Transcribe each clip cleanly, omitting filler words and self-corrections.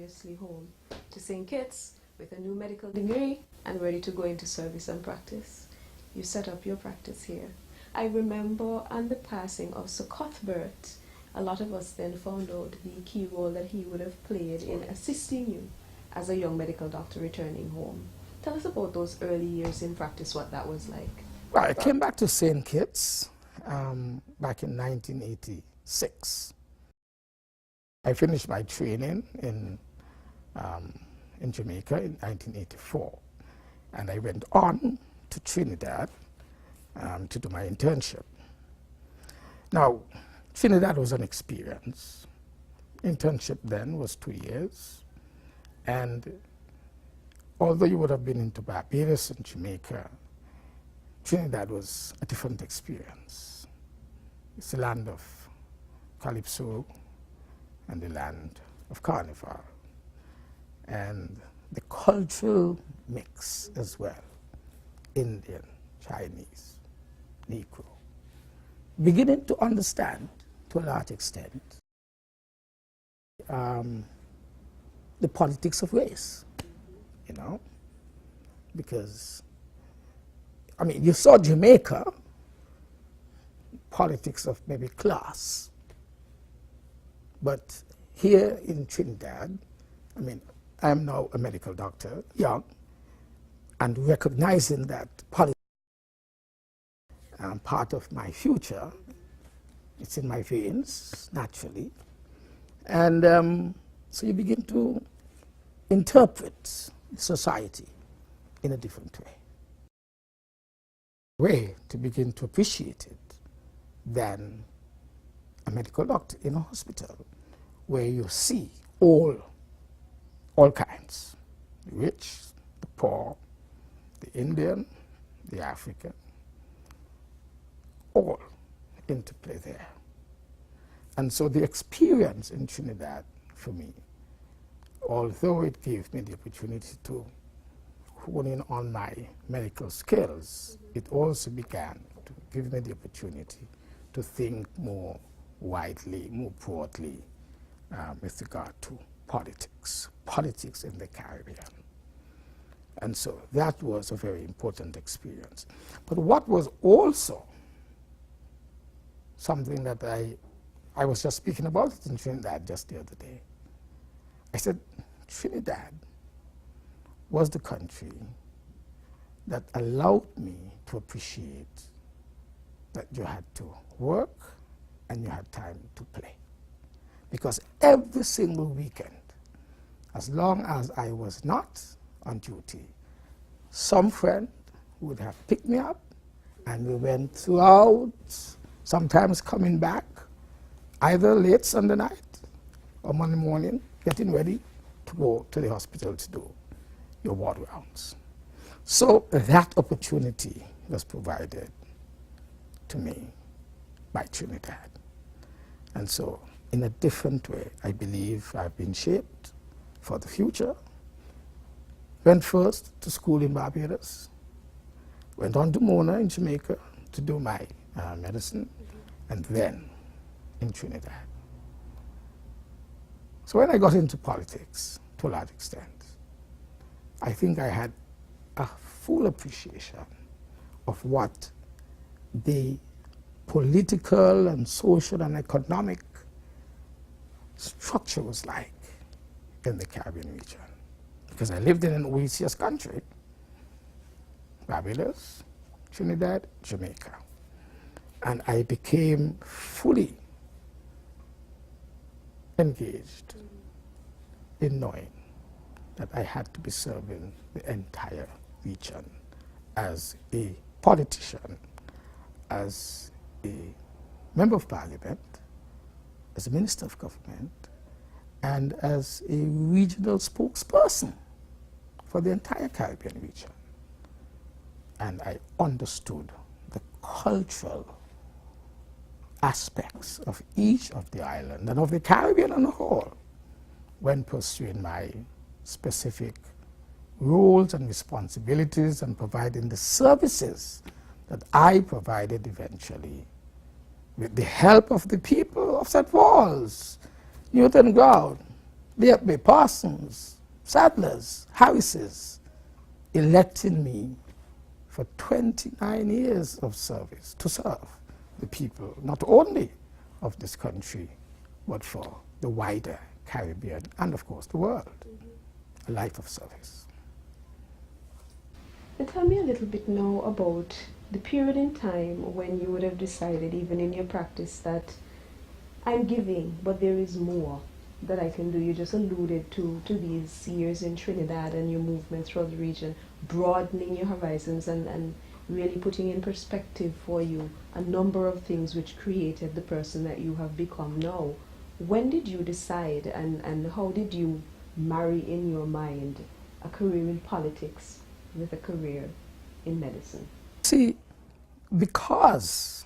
obviously home to St. Kitts with a new medical degree and ready to go into service and practice. You set up your practice here. I remember on the passing of Sir Cuthbert, a lot of us then found out the key role that he would have played in assisting you as a young medical doctor returning home. Tell us about those early years in practice, what that was like. Well, I came back to St. Kitts back in 1986. I finished my training in Jamaica in 1984, and I went on to Trinidad to do my internship. Now, Trinidad was an experience. Internship then was 2 years, and although you would have been into Barbados and Jamaica, Trinidad was a different experience. It's the land of Calypso and the land of Carnival, and the cultural mix as well, Indian, Chinese, Negro, beginning to understand to a large extent the politics of race, you know, because I mean, you saw Jamaica, politics of maybe class, but here in Trinidad, I mean, I'm now a medical doctor, young, and recognizing that politics part of my future, it's in my veins, naturally, and so you begin to interpret society in a different way to begin to appreciate it than a medical doctor in a hospital where you see all kinds, the rich, the poor, the Indian, the African, all interplay there. And so the experience in Trinidad for me, although it gave me the opportunity to hone in on my medical skills, it also began to give me the opportunity to think more widely, more broadly with regard to politics in the Caribbean. And so that was a very important experience. But what was also something that I was just speaking about it in Trinidad just the other day. I said, Trinidad was the country that allowed me to appreciate that you had to work and you had time to play. Because every single weekend, as long as I was not on duty, some friend would have picked me up and we went throughout, sometimes coming back either late Sunday night or Monday morning, getting ready to go to the hospital to do your ward rounds. So that opportunity was provided to me by Trinidad. And so in a different way, I believe I've been shaped for the future. Went first to school in Barbados, went on to Mona in Jamaica to do my medicine, and then in Trinidad. So when I got into politics, to a large extent, I think I had a full appreciation of what the political and social and economic structure was like in the Caribbean region. Because I lived in an oasis country, Barbados, Trinidad, Jamaica. And I became fully engaged in knowing that I had to be serving the entire region as a politician, as a member of parliament, as a minister of government, and as a regional spokesperson for the entire Caribbean region. And I understood the cultural aspects of each of the island and of the Caribbean on a whole when pursuing my specific roles and responsibilities and providing the services that I provided eventually with the help of the people of St. Paul's, Newton Ground, be Parsons, Sadlers, Harrises, electing me for 29 years of service to serve the people, not only of this country, but for the wider Caribbean and, of course, the world. A life of service. And tell me a little bit now about the period in time when you would have decided, even in your practice, that I'm giving, but there is more that I can do. You just alluded to these years in Trinidad and your movement throughout the region, broadening your horizons and really putting in perspective for you a number of things which created the person that you have become now. When did you decide, and how did you marry in your mind a career in politics with a career in medicine? See, because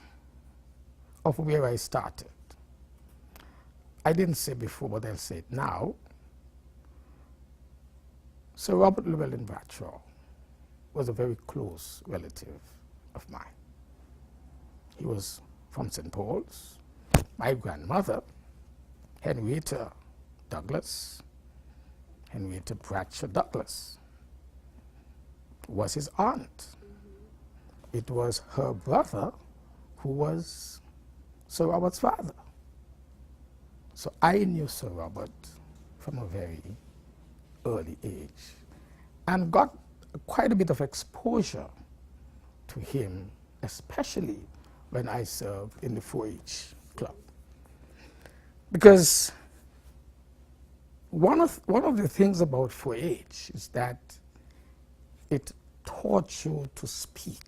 of where I started, I didn't say before, but I'll say it now. Sir Robert Llewellyn Bradshaw was a very close relative of mine. He was from St. Paul's. My grandmother, Henrietta Douglas, Henrietta Bradshaw Douglas, was his aunt. It was her brother who was Sir Robert's father. So I knew Sir Robert from a very early age and got quite a bit of exposure to him, especially when I served in the 4-H club. Because one of the things about 4-H is that it taught you to speak.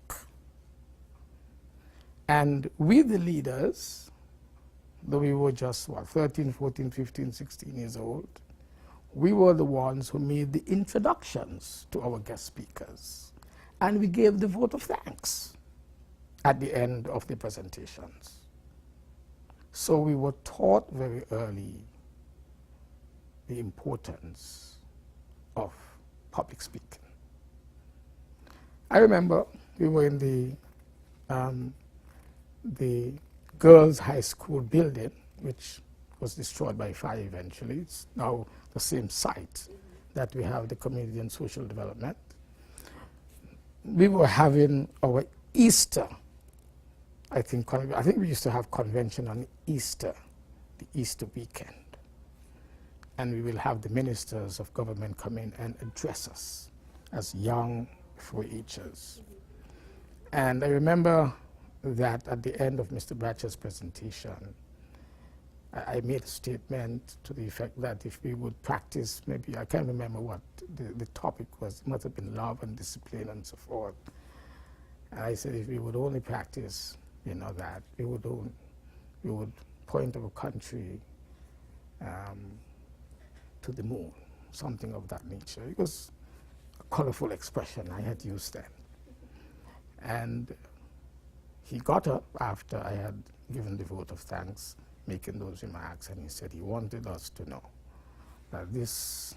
And we, the leaders, though we were just, 13, 14, 15, 16 years old, we were the ones who made the introductions to our guest speakers. And we gave the vote of thanks at the end of the presentations. So we were taught very early the importance of public speaking. I remember we were in the girls' high school building, which was destroyed by fire eventually. It's now the same site that we have the Community and Social Development. We were having our Easter, I think we used to have convention on Easter, the Easter weekend. And we will have the ministers of government come in and address us as young 4-Hers. And I remember that at the end of Mr. Bradshaw's presentation, I made a statement to the effect that if we would practice, maybe, I can't remember what the topic was, it must have been love and discipline and so forth. And I said if we would only practice, that we would point our country to the moon, something of that nature. It was a colorful expression I had used then. And he got up after I had given the vote of thanks, making those remarks, and he said he wanted us to know that this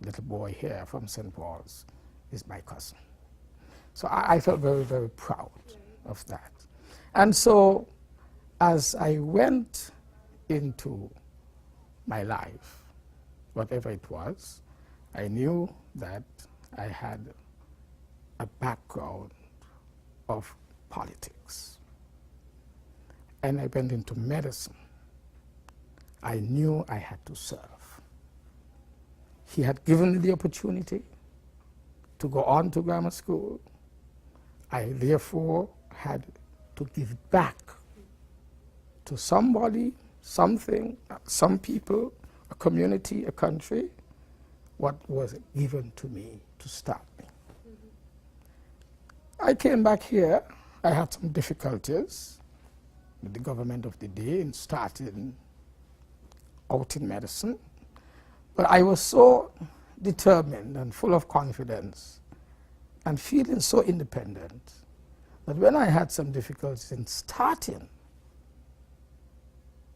little boy here from St. Paul's is my cousin. So I felt very, very proud of that. And so as I went into my life, whatever it was, I knew that I had a background of politics. And I went into medicine. I knew I had to serve. He had given me the opportunity to go on to grammar school. I therefore had to give back to somebody, something, some people, a community, a country, what was given to me to start me. I came back here. I had some difficulties with the government of the day in starting out in medicine. But I was so determined and full of confidence and feeling so independent that when I had some difficulties in starting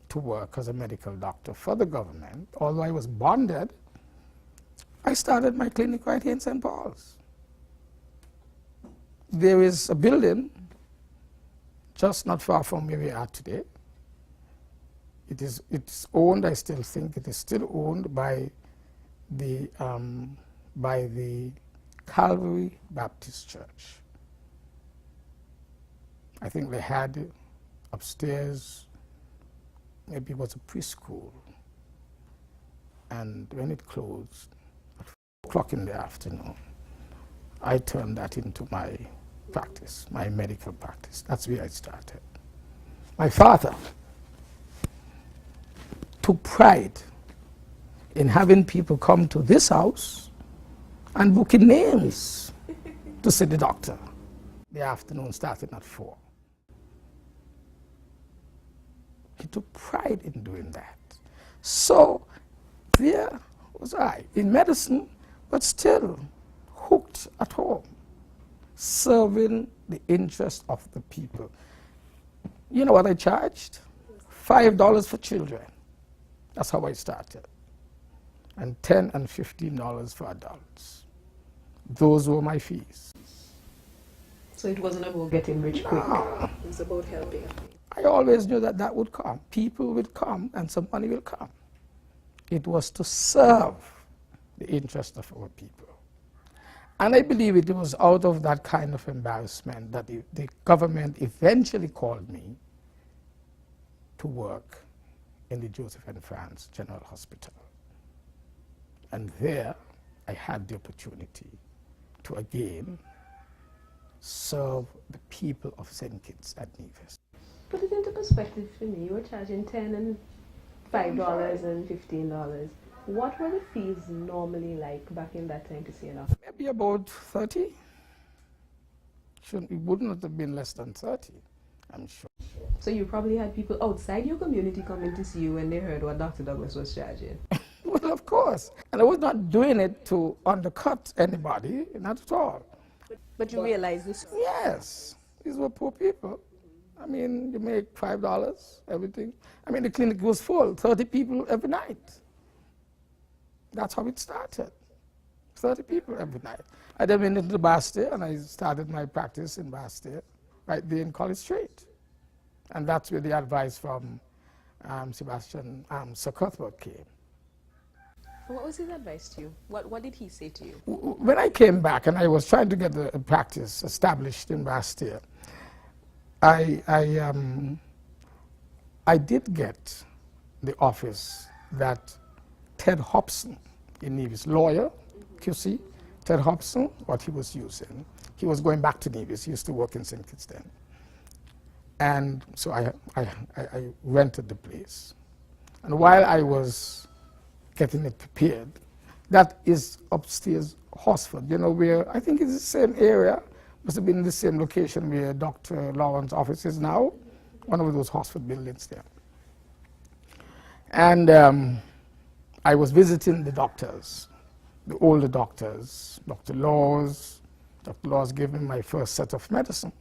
to work as a medical doctor for the government, although I was bonded, I started my clinic right here in St. Paul's. There is a building just not far from where we are today, It's owned, I still think, it is still owned by the Calvary Baptist Church. I think they had upstairs, maybe it was a preschool. And when it closed at 4 o'clock in the afternoon, I turned that into my practice, my medical practice. That's where I started. My father took pride in having people come to this house and booking names to see the doctor. The afternoon starting at 4. He took pride in doing that. So there was I, in medicine, but still hooked at home, serving the interest of the people. You know what I charged? $5 for children. That's how I started. And $10 and $15 for adults. Those were my fees. So it wasn't about getting rich quick. No. It was about helping. I always knew that that would come. People would come and some money will come. It was to serve the interest of our people. And I believe it was out of that kind of embarrassment that the government eventually called me to work in the Joseph and France General Hospital. And there I had the opportunity to again serve the people of St. Kitts-Nevis. Put it into perspective for me. You were charging $10 and $5 and $15. What were the fees normally like back in that time to see an officer? Maybe about 30. It wouldn't have been less than 30, I'm sure. So you probably had people outside your community coming to see you when they heard what Dr. Douglas was charging. Well, of course. And I was not doing it to undercut anybody, not at all. But you realize this? Yes. These were poor people. I mean, you make $5, everything. I mean, the clinic was full, 30 people every night. That's how it started. 30 people every night. I then went into Bastille and I started my practice in Bastille, right there in College Street. And that's where the advice from Sir Cuthbert came. What was his advice to you? What did he say to you? When I came back and I was trying to get the practice established in Bastille, I did get the office that Ted Hobson in Nevis, lawyer, QC, Ted Hobson, what he was using. He was going back to Nevis. He used to work in St. Kitts then. And so I rented the place. And while I was getting it prepared, that is upstairs Horsford, you know, where I think it's the same area, must have been the same location where Dr. Lawrence's office is now, one of those Horsford buildings there. And I was visiting the doctors, the older doctors, Dr. Laws. Dr. Laws gave me my first set of medicine.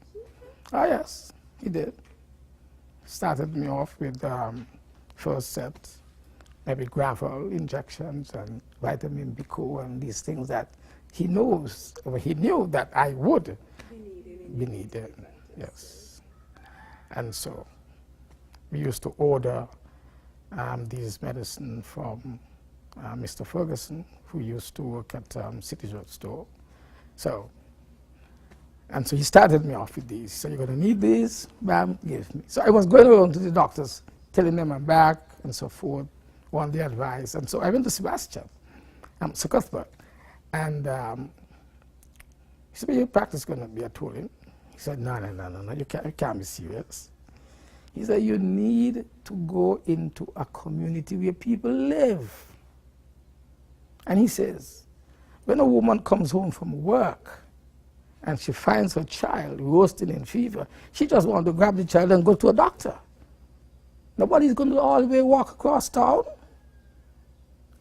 Ah, yes, he did. Started me off with first set, maybe gravel injections and vitamin B2 and these things that he knows, or he knew that I would be needed. Yes. And so we used to order these medicine from Mr. Ferguson, who used to work at City Drug Store. So he started me off with these. So you're going to need these, bam, give me. So I was going around to the doctors, telling them I'm back and so forth, want the advice. And so I went to Sebastian, Sir Cuthbert, and he said, well, your practice is going to be, I told him. He said, no, you can't be serious. He said, you need to go into a community where people live. And he says, when a woman comes home from work and she finds her child roasting in fever, she just wants to grab the child and go to a doctor. Nobody's going to all the way walk across town.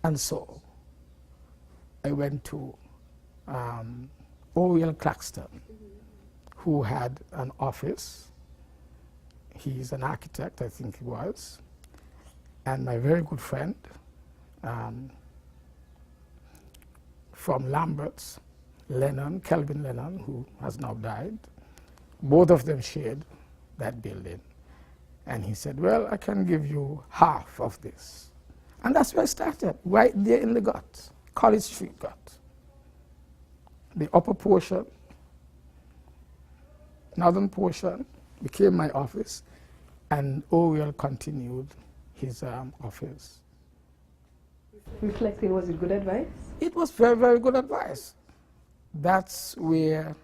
And so I went to Oriel Claxton, who had an office. He's an architect, I think he was, and my very good friend from Lambert's, Kelvin Lennon, who has now died. Both of them shared that building. And he said, well, I can give you half of this. And that's where I started, right there in the gut, College Street gut. The upper portion, northern portion, became my office, and Oriel continued his office. Reflecting, was it good advice? It was very, very good advice. That's where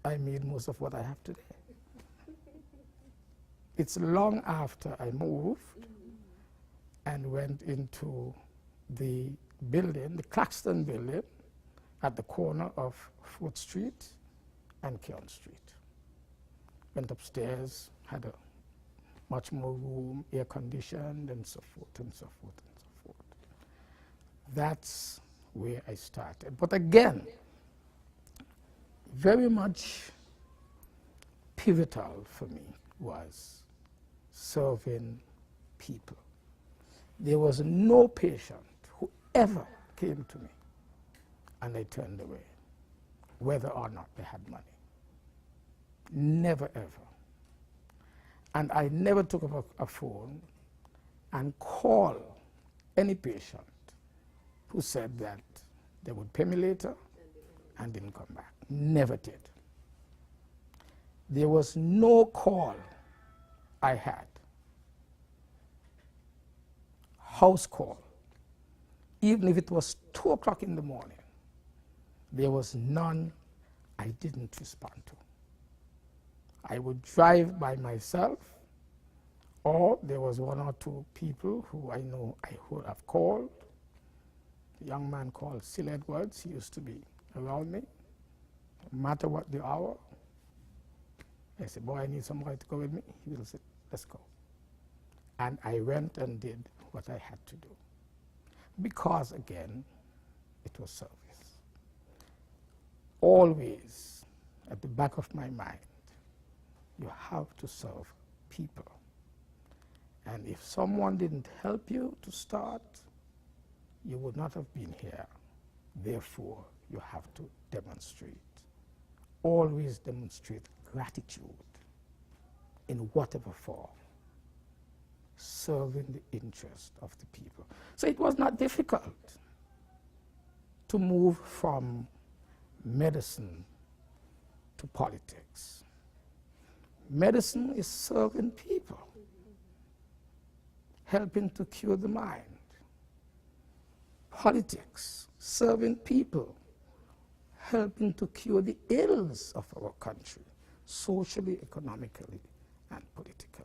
I made most of what I have today. It's long after I moved and went into the building, the Claxton building, at the corner of 4th Street and Kearn Street. Went upstairs, had a much more room, air conditioned, and so forth and so forth and so forth. That's where I started. But again, very much pivotal for me was serving people. There was no patient who ever came to me and I turned away, whether or not they had money. Never, ever. And I never took up a phone and called any patient who said that they would pay me later and didn't come back. Never did. There was no call I had, house call, even if it was 2 o'clock in the morning, there was none I didn't respond to. I would drive by myself, or there was 1 or 2 people who I know I would have called. A young man called Sil Edwards, he used to be around me, no matter what the hour. I said, boy, I need somebody to go with me. He will say, let's go. And I went and did what I had to do. Because, again, it was service. Always, at the back of my mind, you have to serve people. And if someone didn't help you to start, you would not have been here. Therefore, you have to demonstrate. Always demonstrate gratitude in whatever form, serving the interest of the people. So it was not difficult to move from medicine to politics. Medicine is serving people, helping to cure the mind. Politics, serving people, helping to cure the ills of our country, socially, economically, and politically.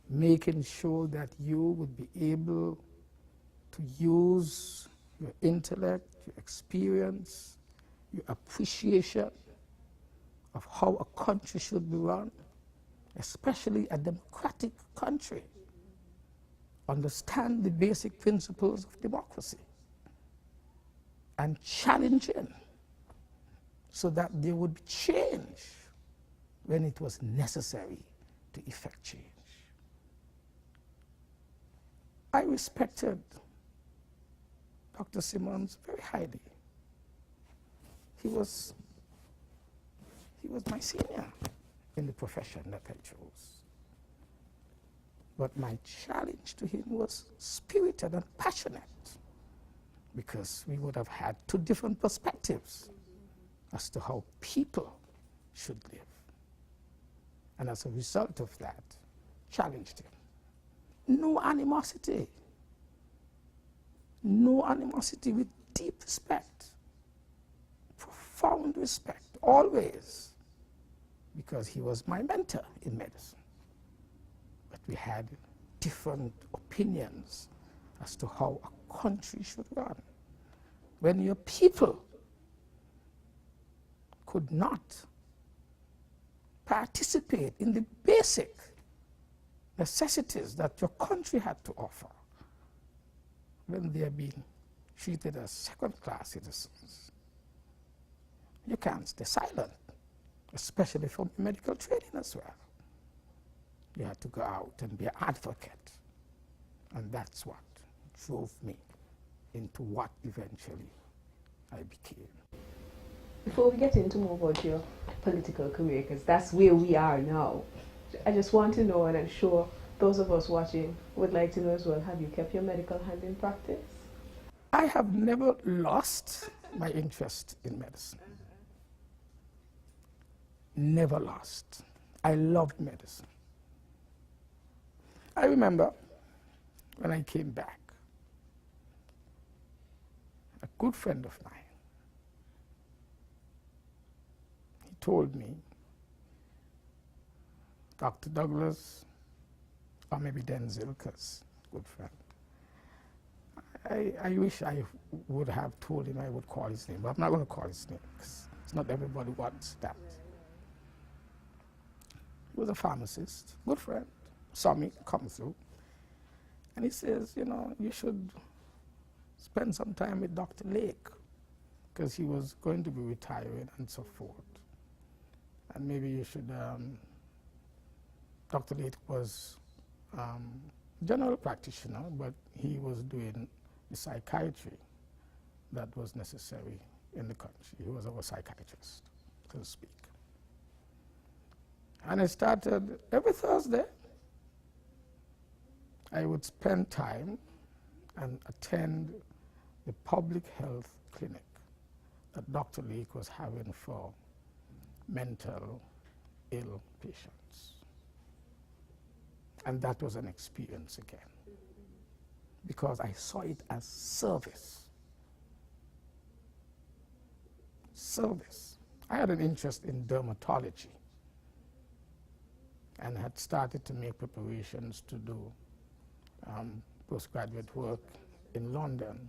Making sure that you would be able to use your intellect, your experience, your appreciation of how a country should be run, especially a democratic country. Understand the basic principles of democracy and challenge it so that there would be change when it was necessary to effect change. I respected Dr. Simmons very highly. He was my senior in the profession that I chose. But my challenge to him was spirited and passionate, because we would have had 2 different perspectives as to how people should live. And as a result of that, challenged him. No animosity. No animosity, with deep respect, profound respect, always, because he was my mentor in medicine. But we had different opinions as to how a country should run. When your people could not participate in the basic necessities that your country had to offer, when they are being treated as second-class citizens, you can't stay silent, especially from medical training as well. You had to go out and be an advocate. And that's what drove me into what eventually I became. Before we get into more about your political career, because that's where we are now, I just want to know, and I'm sure those of us watching would like to know as well, have you kept your medical hand in practice? I have never lost my interest in medicine. Never lost. I loved medicine. I remember when I came back, a good friend of mine, he told me, Dr. Douglas, or maybe Denzel, because good friend, I wish I would have told him I would call his name, but I'm not going to call his name because it's not everybody wants that. He was a pharmacist, good friend, saw me come through, and he says, you know, you should spend some time with Dr. Lake because he was going to be retiring and so forth. And maybe you should, Dr. Lake was general practitioner, but he was doing the psychiatry that was necessary in the country. He was our psychiatrist, so to speak. And I started every Thursday. I would spend time and attend the public health clinic that Dr. Lake was having for mental ill patients. And that was an experience again, because I saw it as service. Service. I had an interest in dermatology and had started to make preparations to do postgraduate work in London,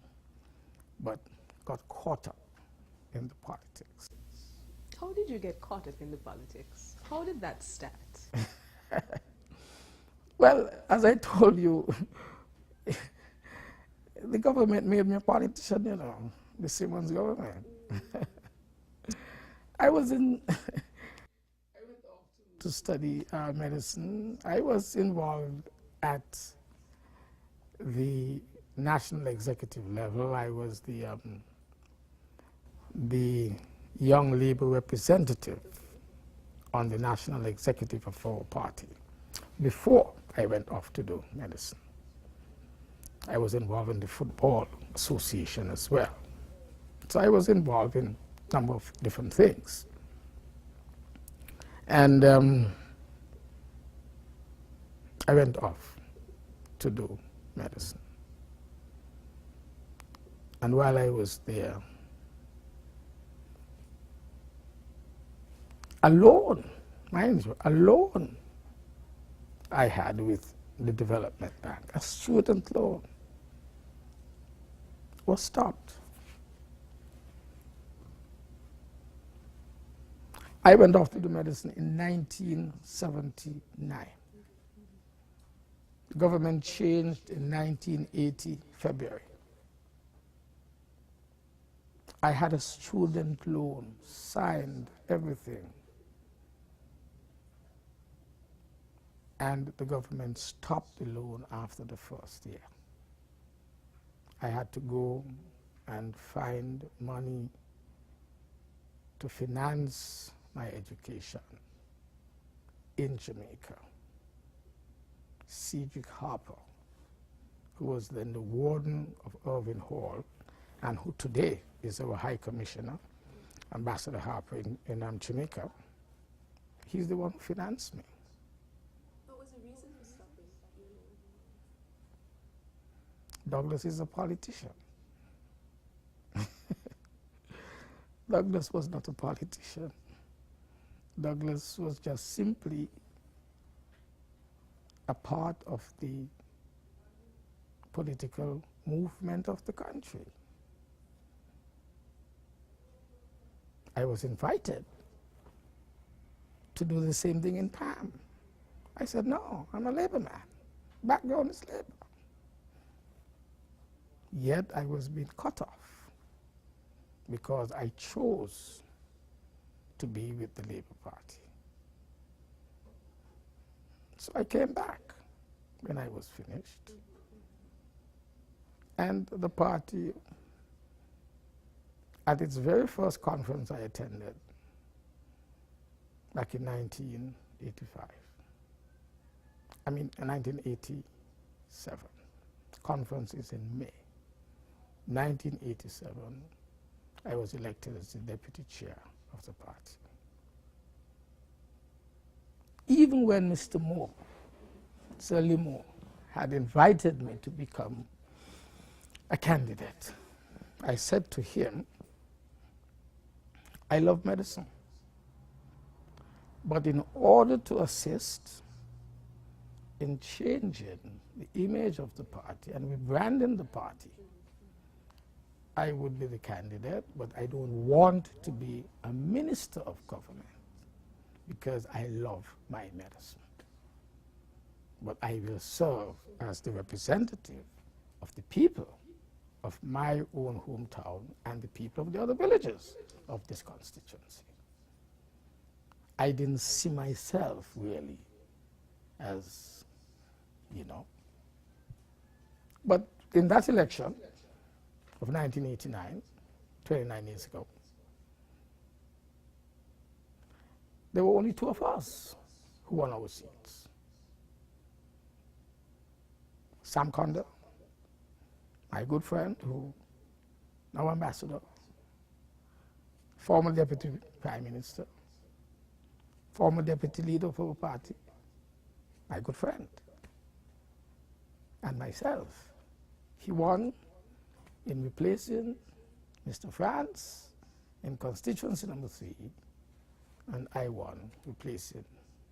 but got caught up in the politics. How did you get caught up in the politics? How did that start? Well, as I told you, the government made me a politician, you know, the Simmons government. I was in, I went off to study medicine. I was involved at the national executive level. I was the young Labour representative on the national executive of our party before I went off to do medicine. I was involved in the Football Association as well. So I was involved in a number of different things. And I went off to do medicine. And while I was there, alone, mind you, alone, I had with the Development Bank, a student loan was stopped. I went off to do medicine in 1979. The government changed in 1980, February. I had a student loan, signed everything. And the government stopped the loan after the first year. I had to go and find money to finance my education in Jamaica. Cedric Harper, who was then the warden of Irving Hall, and who today is our High Commissioner, Ambassador Harper in Jamaica, he's the one who financed me. What was the reason for stopping your loan? Douglas is a politician. Douglas was not a politician. Douglas was just simply a part of the political movement of the country. I was invited to do the same thing in Palm. I said, no, I'm a labor man. Background is labor. Yet I was being cut off because I chose to be with the Labour Party. So I came back when I was finished. And the party, at its very first conference I attended back in 1985, 1987. Conference is in May. 1987, I was elected as the deputy chair of the party. Even when Mr. Moore, Sir Lee Moore, had invited me to become a candidate, I said to him, I love medicine, but in order to assist in changing the image of the party and rebranding the party, I would be the candidate, but I don't want to be a minister of government because I love my medicine. But I will serve as the representative of the people of my own hometown and the people of the other villages of this constituency. I didn't see myself really as, you know. But in that election of 1989, 29 years ago, there were only two of us who won our seats. Sam Conda, my good friend, who now ambassador, former deputy prime minister, former deputy leader of our party, my good friend, and myself. He won in replacing Mr. France in constituency number 3, and I won replacing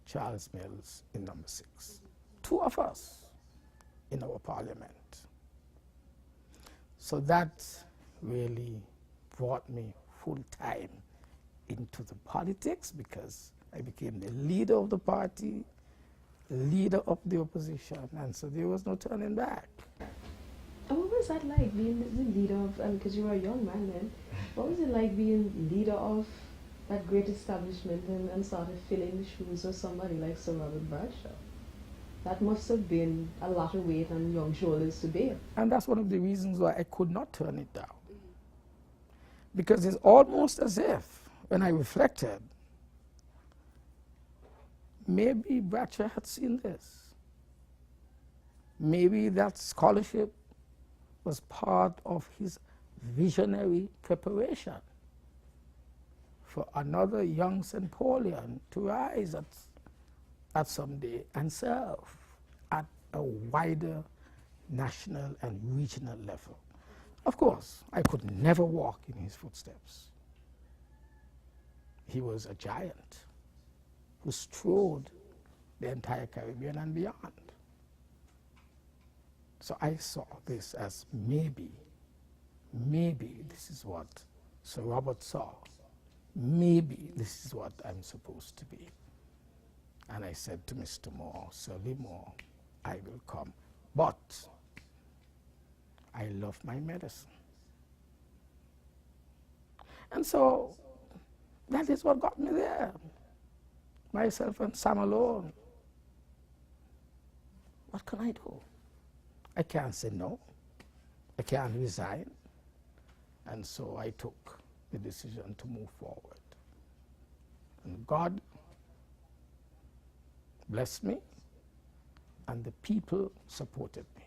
Charles Mills in number 6. Two of us in our parliament. So that really brought me full time into the politics because I became the leader of the party, leader of the opposition, and so there was no turning back. And what was that like, being the leader of, because you were a young man then, what was it like being leader of that great establishment and sort of filling the shoes of somebody like Sir Robert Bradshaw? That must have been a lot of weight on young shoulders to bear. And that's one of the reasons why I could not turn it down. Because it's almost as if, when I reflected, maybe Bradshaw had seen this. Maybe that scholarship was part of his visionary preparation for another young St. Paulian to rise at some day and serve at a wider national and regional level. Of course, I could never walk in his footsteps. He was a giant who strode the entire Caribbean and beyond. So I saw this as maybe this is what Sir Robert saw. Maybe this is what I'm supposed to be. And I said to Mr. Moore, Sir Lee Moore, I will come, but I love my medicine. And so that is what got me there. Myself and Sam alone. What can I do? I can't say no. I can't resign. And so I took the decision to move forward. And God blessed me, and the people supported me.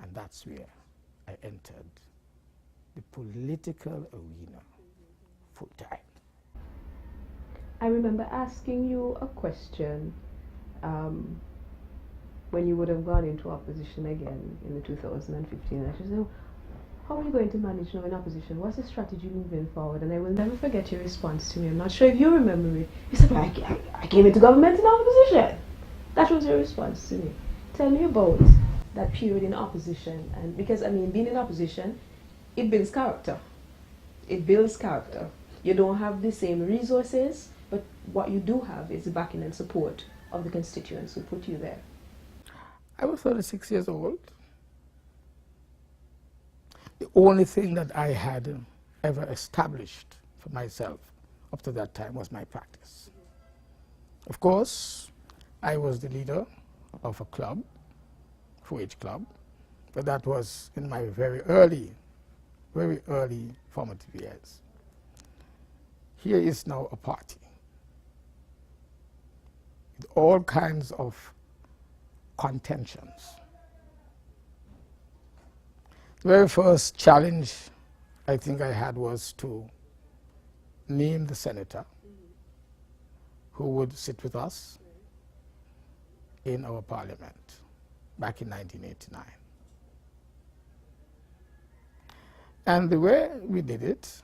And that's where I entered the political arena full time. I remember asking you a question when you would have gone into opposition again in the 2015 election. So, how are you going to manage now in opposition? What's the strategy moving forward? And I will never forget your response to me. I'm not sure if you remember it. You said, I came into government in opposition. That was your response to me. Tell me about that period in opposition. And because, I mean, being in opposition, it builds character. It builds character. You don't have the same resources, but what you do have is the backing and support of the constituents who put you there. I was 36 years old. The only thing that I had ever established for myself up to that time was my practice. Of course, I was the leader of a club, 4-H club, but that was in my very early formative years. Here is now a party. with all kinds of contentions. The very first challenge I think I had was to name the senator who would sit with us in our parliament back in 1989. And the way we did it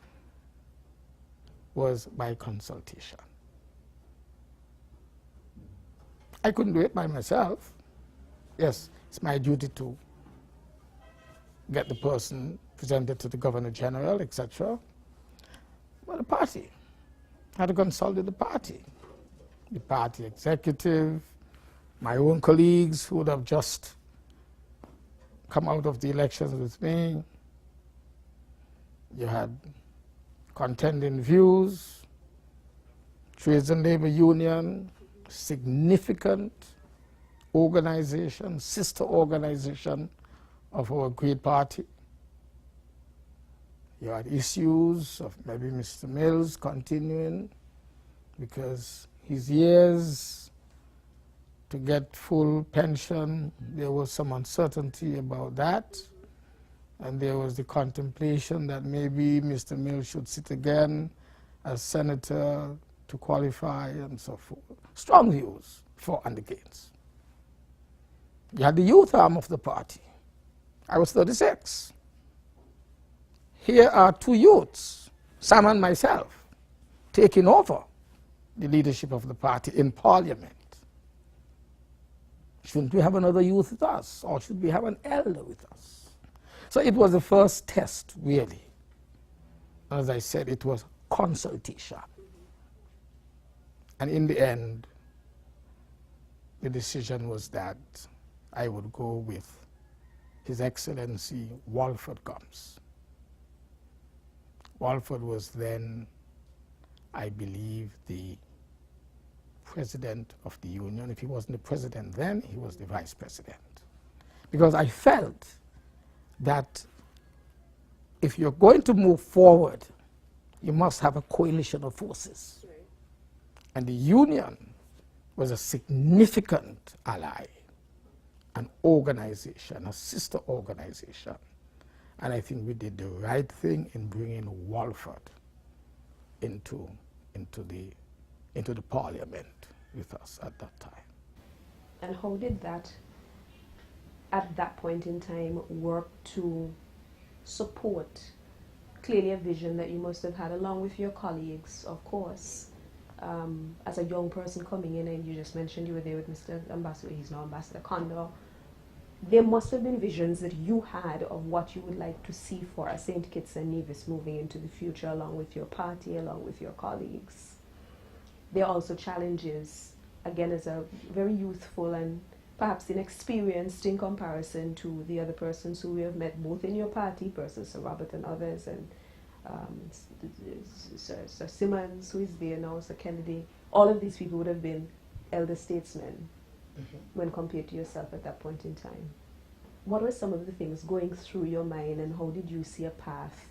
was by consultation. I couldn't do it by myself. Yes, it's my duty to get the person presented to the Governor General, etc. But the party had to consult with the party executive, my own colleagues who would have just come out of the elections with me. You had contending views, Trades and Labor Union, significant organization, sister organization of our great party. You had issues of maybe Mr. Mills continuing because his years to get full pension, there was some uncertainty about that. And there was the contemplation that maybe Mr. Mills should sit again as senator to qualify and so forth. Strong views for and against. You had the youth arm of the party. I was 36. Here are two youths, Sam and myself, taking over the leadership of the party in parliament. Shouldn't we have another youth with us, or should we have an elder with us? So it was the first test, really. As I said, it was consultation. And in the end, the decision was that I would go with His Excellency Walford Gomes. Walford was then, I believe, the president of the union. If he wasn't the president then, he was the vice president. Because I felt that if you're going to move forward, you must have a coalition of forces. Right. And the union was a significant ally, an organization, a sister organization. And I think we did the right thing in bringing Walford into the parliament with us at that time. And how did that, at that point in time, work to support clearly a vision that you must have had along with your colleagues, of course, as a young person coming in, and you just mentioned you were there with Mr. Ambassador, he's now Ambassador Condor. There must have been visions that you had of what you would like to see for a St. Kitts and Nevis moving into the future, along with your party, along with your colleagues. There are also challenges, again, as a very youthful and perhaps inexperienced in comparison to the other persons who we have met both in your party, persons Sir Robert and others, and Sir Simmons, who is there now, Sir Kennedy. All of these people would have been elder statesmen when compared to yourself at that point in time. What were some of the things going through your mind, and how did you see a path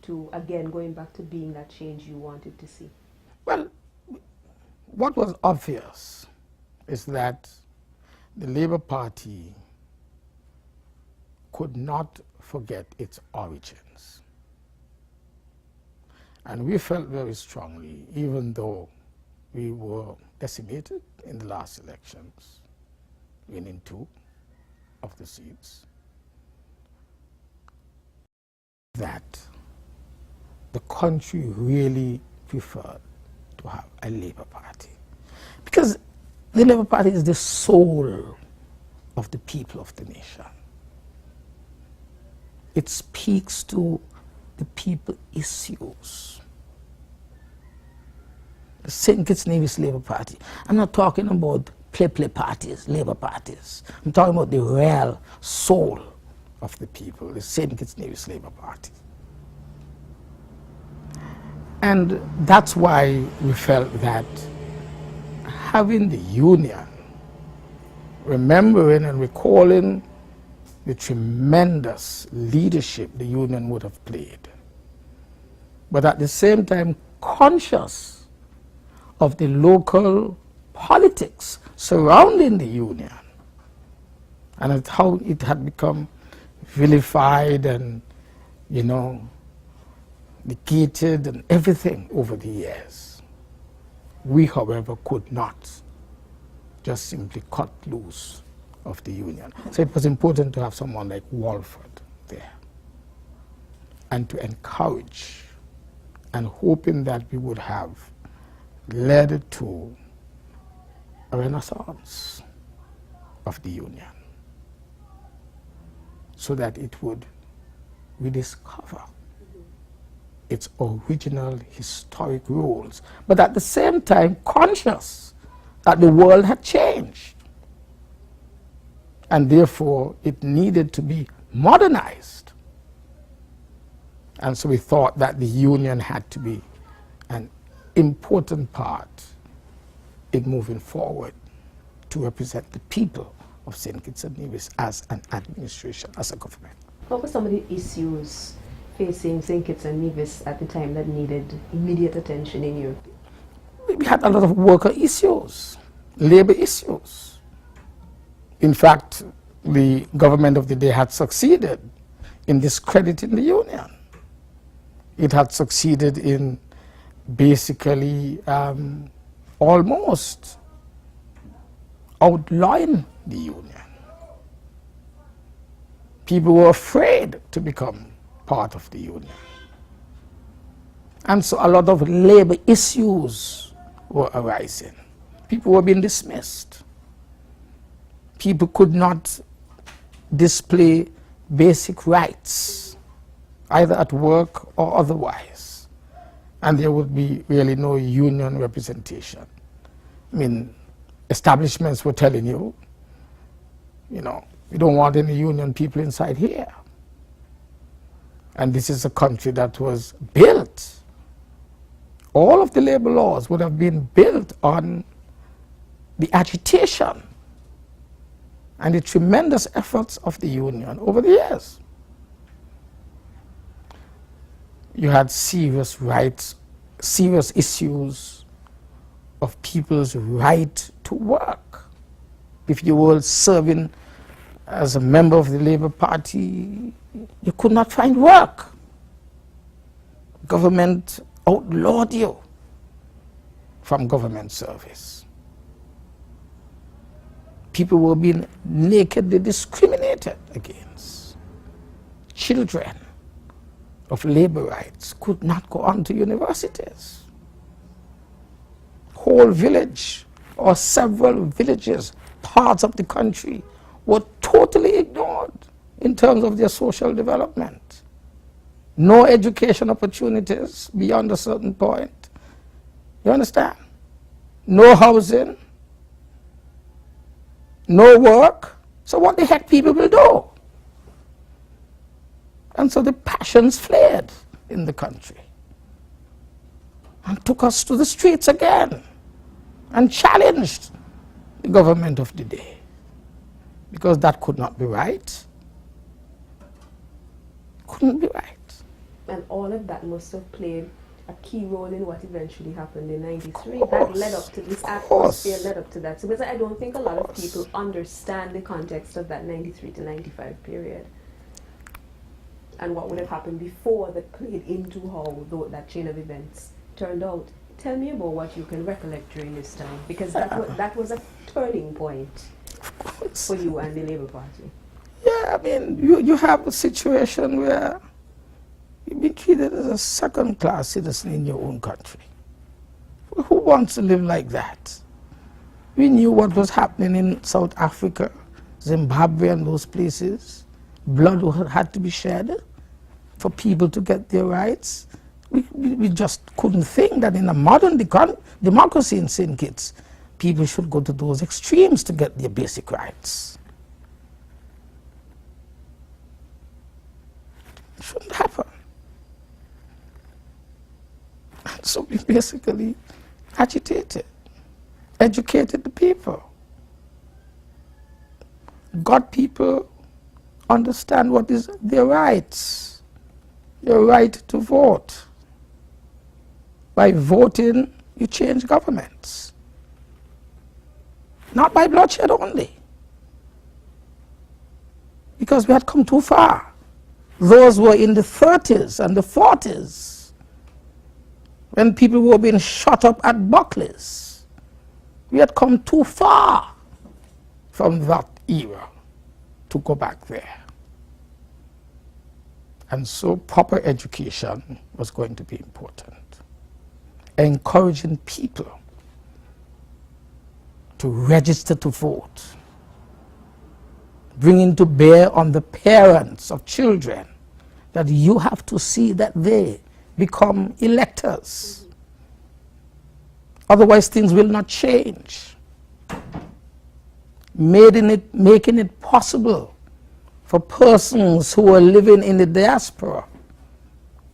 to, again, going back to being that change you wanted to see? Well, what was obvious is that the Labour Party could not forget its origins. And we felt very strongly, even though we were decimated in the last elections, winning 2 of the seats, that the country really preferred to have a Labour Party. Because the Labour Party is the soul of the people of the nation. It speaks to the people issues. The St. Kitts-Nevis Labour Party. I'm not talking about play parties, Labour parties. I'm talking about the real soul of the people, the St. Kitts-Nevis Labour Party. And that's why we felt that having the union, remembering and recalling the tremendous leadership the union would have played, but at the same time conscious of the local politics surrounding the Union and how it had become vilified and, you know, negated and everything over the years. We, however, could not just simply cut loose of the Union. So it was important to have someone like Walford there and to encourage and hoping that we would have led to a renaissance of the Union so that it would rediscover its original historic roles, but at the same time conscious that the world had changed and therefore it needed to be modernized. And so we thought that the Union had to be an important part in moving forward to represent the people of St. Kitts and Nevis as an administration, as a government. What were some of the issues facing St. Kitts and Nevis at the time that needed immediate attention in Europe? We had a lot of worker issues, labor issues. In fact, the government of the day had succeeded in discrediting the Union. It had succeeded in basically almost outlawing the Union. People were afraid to become part of the Union. And so a lot of labor issues were arising. People were being dismissed. People could not display basic rights, either at work or otherwise. And there would be really no union representation. I mean, establishments were telling you, you know, we don't want any union people inside here. And this is a country that was built. All of the labor laws would have been built on the agitation and the tremendous efforts of the union over the years. You had serious rights, serious issues of people's right to work. If you were serving as a member of the Labour Party, you could not find work. Government outlawed you from government service. People were being nakedly discriminated against. Children of labor rights could not go on to universities. Whole village or several villages, parts of the country, were totally ignored in terms of their social development. No education opportunities beyond a certain point. You understand? No housing, no work. So what the heck people will do? And so the passions flared in the country and took us to the streets again and challenged the government of the day, because that could not be right. Couldn't be right. And all of that must have played a key role in what eventually happened in '93. That led up to this atmosphere, led up to that. So because I don't think a lot of people understand the context of that '93 to '95 period and what would have happened before that played into how that chain of events turned out. Tell me about what you can recollect during this time, because that was a turning point for you and the Labour Party. Yeah, I mean, you have a situation where you've been treated as a second-class citizen in your own country. Who wants to live like that? We knew what was happening in South Africa, Zimbabwe and those places. Blood had to be shed for people to get their rights. We just couldn't think that in a modern democracy in St. Kitts, people should go to those extremes to get their basic rights. It shouldn't happen. And so we basically agitated, educated the people, got people understand what is their rights, your right to vote. By voting, you change governments. not by bloodshed only, because we had come too far. Those were in the 30s and the 40s, when people were being shot up at Buckley's. We had come too far from that era to go back there. And so proper education was going to be important. Encouraging people to register to vote, bringing to bear on the parents of children that you have to see that they become electors. Otherwise things will not change. Making it possible for persons who are living in the diaspora,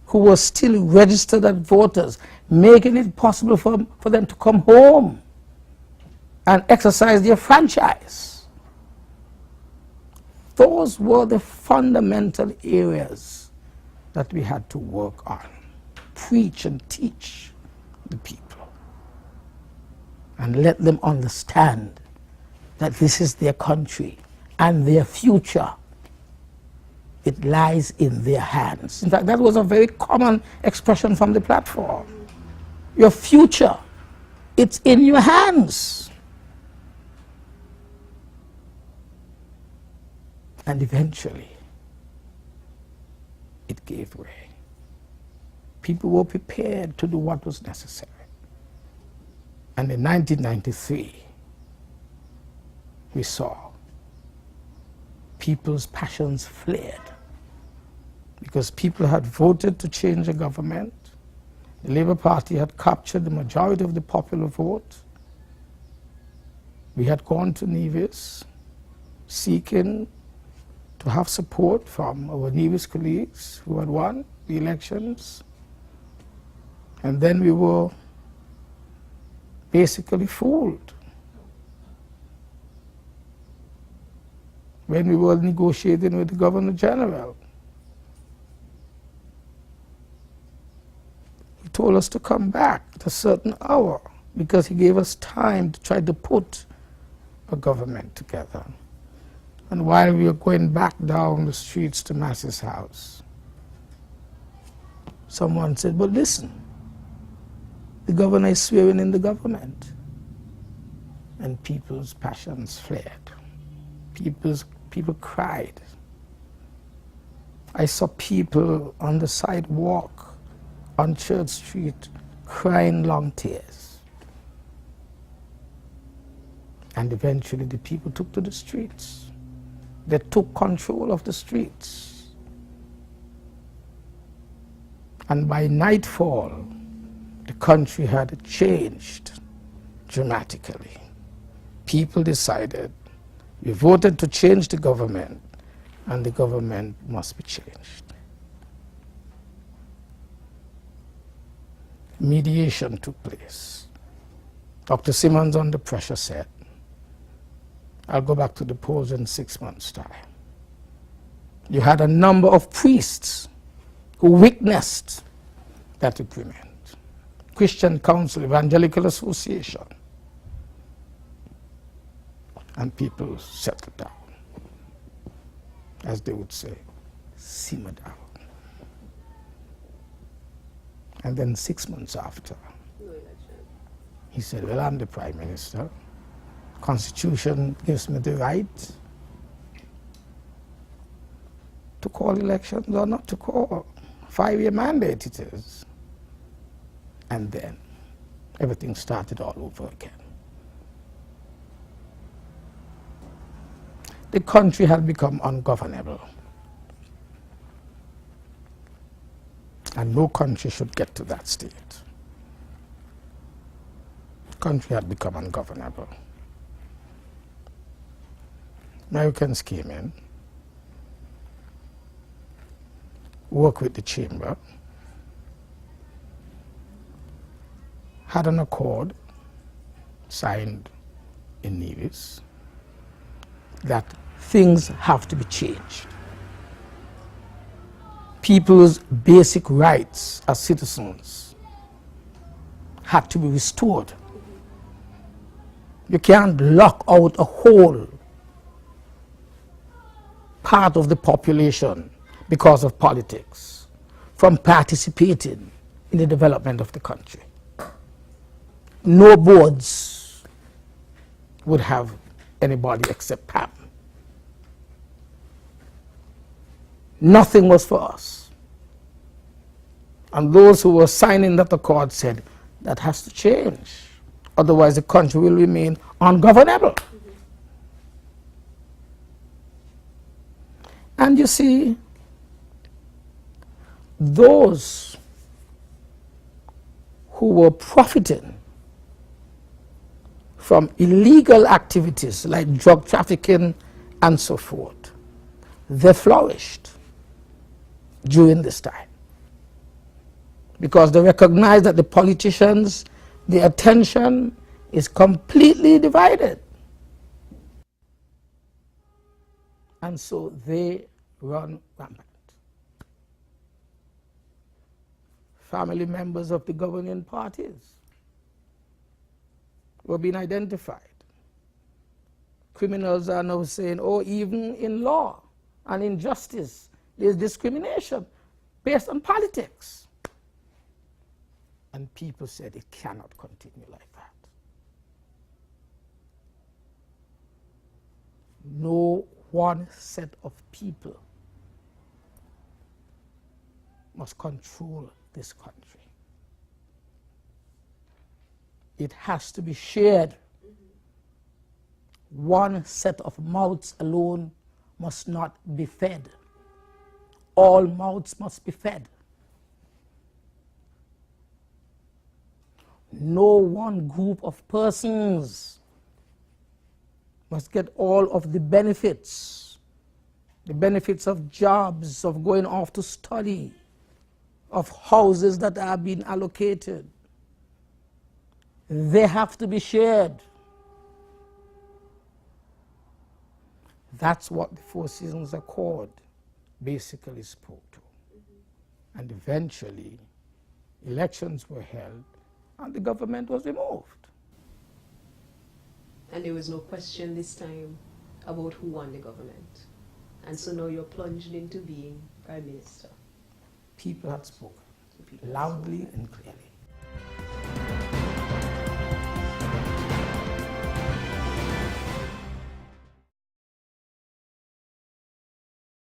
who were still registered as voters, making it possible for them to come home and exercise their franchise. Those were the fundamental areas that we had to work on, preach and teach the people, and let them understand that this is their country and their future. It lies in their hands. In fact, that was a very common expression from the platform. Your future, it's in your hands. And eventually, it gave way. People were prepared to do what was necessary. And in 1993, we saw people's passions flared because people had voted to change the government. The Labour Party had captured the majority of the popular vote. We had gone to Nevis seeking to have support from our Nevis colleagues who had won the elections. And then we were basically fooled when we were negotiating with the Governor General. He told us to come back at a certain hour because he gave us time to try to put a government together. And while we were going back down the streets to Massey's house, someone said, but listen, the governor is swearing in the government. And people's passions flared. People cried. I saw people on the sidewalk on Church Street crying long tears. And eventually the people took to the streets. They took control of the streets. And by nightfall, the country had changed dramatically. People decided, we voted to change the government, and the government must be changed. Mediation took place. Dr. Simmons, under pressure, said, I'll go back to the polls in 6 months' time. You had a number of priests who witnessed that agreement. Christian Council, Evangelical Association, and people settled down, as they would say, simmer down. And then 6 months after, he said, well, I'm the Prime Minister. Constitution gives me the right to call elections or not to call. 5-year mandate it is. And then everything started all over again. The country had become ungovernable. And no country should get to that state. The country had become ungovernable. Americans came in, worked with the chamber, had an accord signed in Nevis that things have to be changed. People's basic rights as citizens had to be restored. You can't lock out a whole part of the population because of politics from participating in the development of the country. No boards would have anybody except Pam. Nothing was for us. And those who were signing that accord said, that has to change. Otherwise the country will remain ungovernable. And you see, those who were profiting from illegal activities like drug trafficking and so forth, they flourished during this time. Because they recognized that the politicians, the attention is completely divided. And so they run rampant. Family members of the governing parties were being identified. Criminals are now saying, oh, even in law and in justice, there's discrimination based on politics. And people said it cannot continue like that. No one set of people must control this country. It has to be shared. One set of mouths alone must not be fed. All mouths must be fed. No one group of persons must get all of the benefits of jobs, of going off to study, of houses that are being allocated. They have to be shared. That's what the Four Seasons Accord basically spoke to. And eventually, elections were held and the government was removed. And there was no question this time about who won the government. And so now you're plunged into being Prime Minister. People had spoken loudly and clearly.